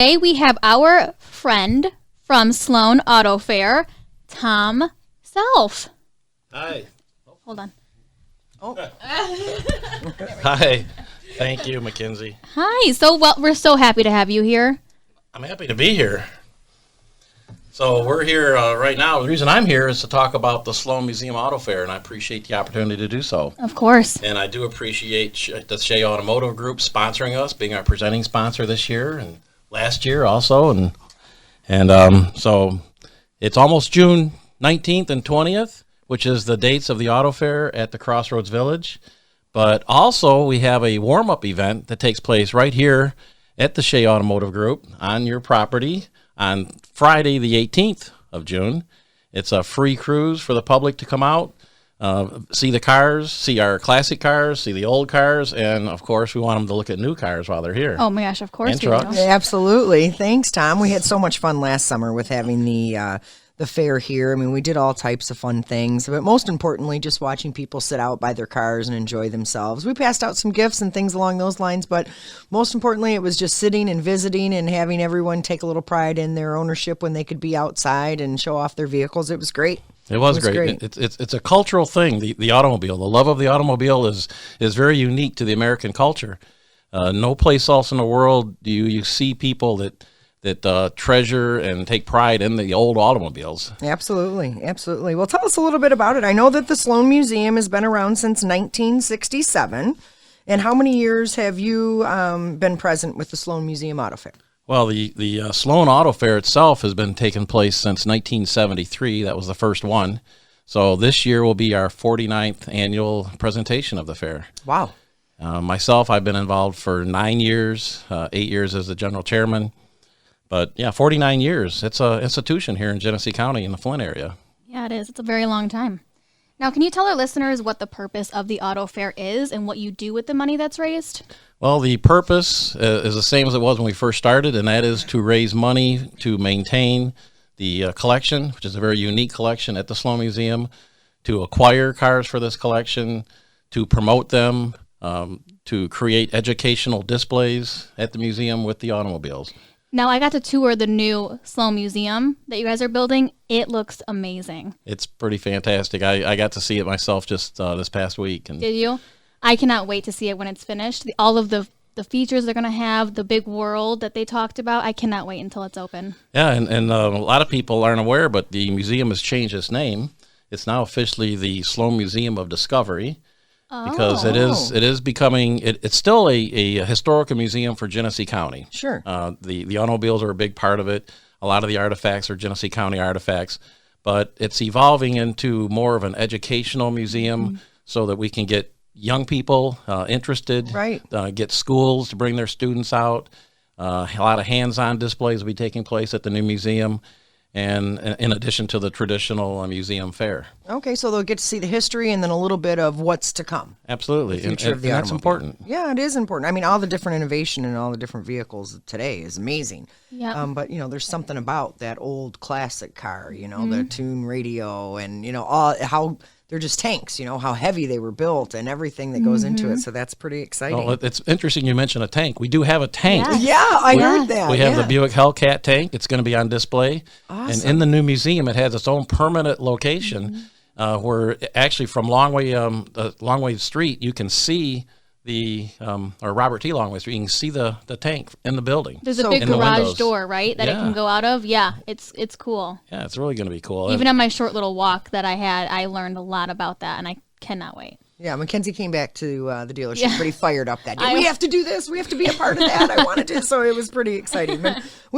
Today we have our friend from Sloan Auto Fair, Thom Self. Hi. Hold on. Oh. Hi. Thank you, McKenzie. Hi. We're so happy to have you here. I'm happy to be here. So we're here right now. The reason I'm here is to talk about the Sloan Museum Auto Fair, and I appreciate the opportunity to do so. Of course. And I do appreciate the Shea Automotive Group sponsoring us, being our presenting sponsor this year and last year also. So it's almost June 19th and 20th, which is the dates of the Auto Fair at the Crossroads Village. But also we have a warm-up event that takes place right here at the Shea Automotive Group on your property on Friday the 18th of June. It's a free cruise for the public to come out, see the cars, see our classic cars, see the old cars, and of course we want them to look at new cars while they're here. Oh my gosh, of course. And trucks. Absolutely. Thanks, Thom. We had so much fun last summer with having the fair here. I mean, we did all types of fun things, but most importantly, just watching people sit out by their cars and enjoy themselves. We passed out some gifts and things along those lines, but most importantly, it was just sitting and visiting and having everyone take a little pride in their ownership when they could be outside and show off their vehicles. It was great. It was great. It's a cultural thing. The automobile, the love of the automobile is very unique to the American culture. No place else in the world do you see people that treasure and take pride in the old automobiles. Absolutely. Well, tell us a little bit about it. I know that the Sloan Museum has been around since 1967. And how many years have you been present with the Sloan Museum Auto Fair? Well, the Sloan Auto Fair itself has been taking place since 1973. That was the first one. So this year will be our 49th annual presentation of the fair. Wow. Myself, I've been involved for 9 years, 8 years as the general chairman. But yeah, 49 years. It's an institution here in Genesee County in the Flint area. Yeah, it is. It's a very long time. Now, can you tell our listeners what the purpose of the auto fair is and what you do with the money that's raised? Well, the purpose is the same as it was when we first started, and that is to raise money to maintain the collection, which is a very unique collection at the Sloan Museum, to acquire cars for this collection, to promote them, to create educational displays at the museum with the automobiles. Now, I got to tour the new Sloan Museum that you guys are building. It looks amazing. It's pretty fantastic. I got to see it myself just this past week. And did you? I cannot wait to see it when it's finished. All of the features they're going to have, the big world that they talked about. I cannot wait until it's open. Yeah, and a lot of people aren't aware, but the museum has changed its name. It's now officially the Sloan Museum of Discovery. Because it is becoming, it's still a historical museum for Genesee County. Sure. The automobiles are a big part of it. A lot of the artifacts are Genesee County artifacts, but it's evolving into more of an educational museum so that we can get young people interested, right. Get schools to bring their students out. A lot of hands-on displays will be taking place at the new museum, and in addition to the traditional museum fair. Okay, so they'll get to see the history and then a little bit of what's to come. Absolutely, The future of the that's important. Yeah, it is important. I mean, all the different innovation and all the different vehicles today is amazing. Yeah. But, there's something about that old classic car, the tune radio and, all how they're just tanks, how heavy they were built and everything that goes into it. So that's pretty exciting. Well, it's interesting you mentioned a tank. We do have a tank. Yeah. Yeah, I heard that. We have the Buick Hellcat tank. It's going to be on display. Awesome. And in the new museum, it has its own permanent location where actually from Longway Street, you can see or Robert T. Longway Street, you can see the tank in the building. There's a big garage door, right, that it can go out of? Yeah, it's cool. Yeah, it's really going to be cool. Even on my short little walk that I had, I learned a lot about that, and I cannot wait. Yeah, McKenzie came back to the dealership pretty fired up that day. We have to do this. We have to be a part of that. I wanted to. So it was pretty exciting. But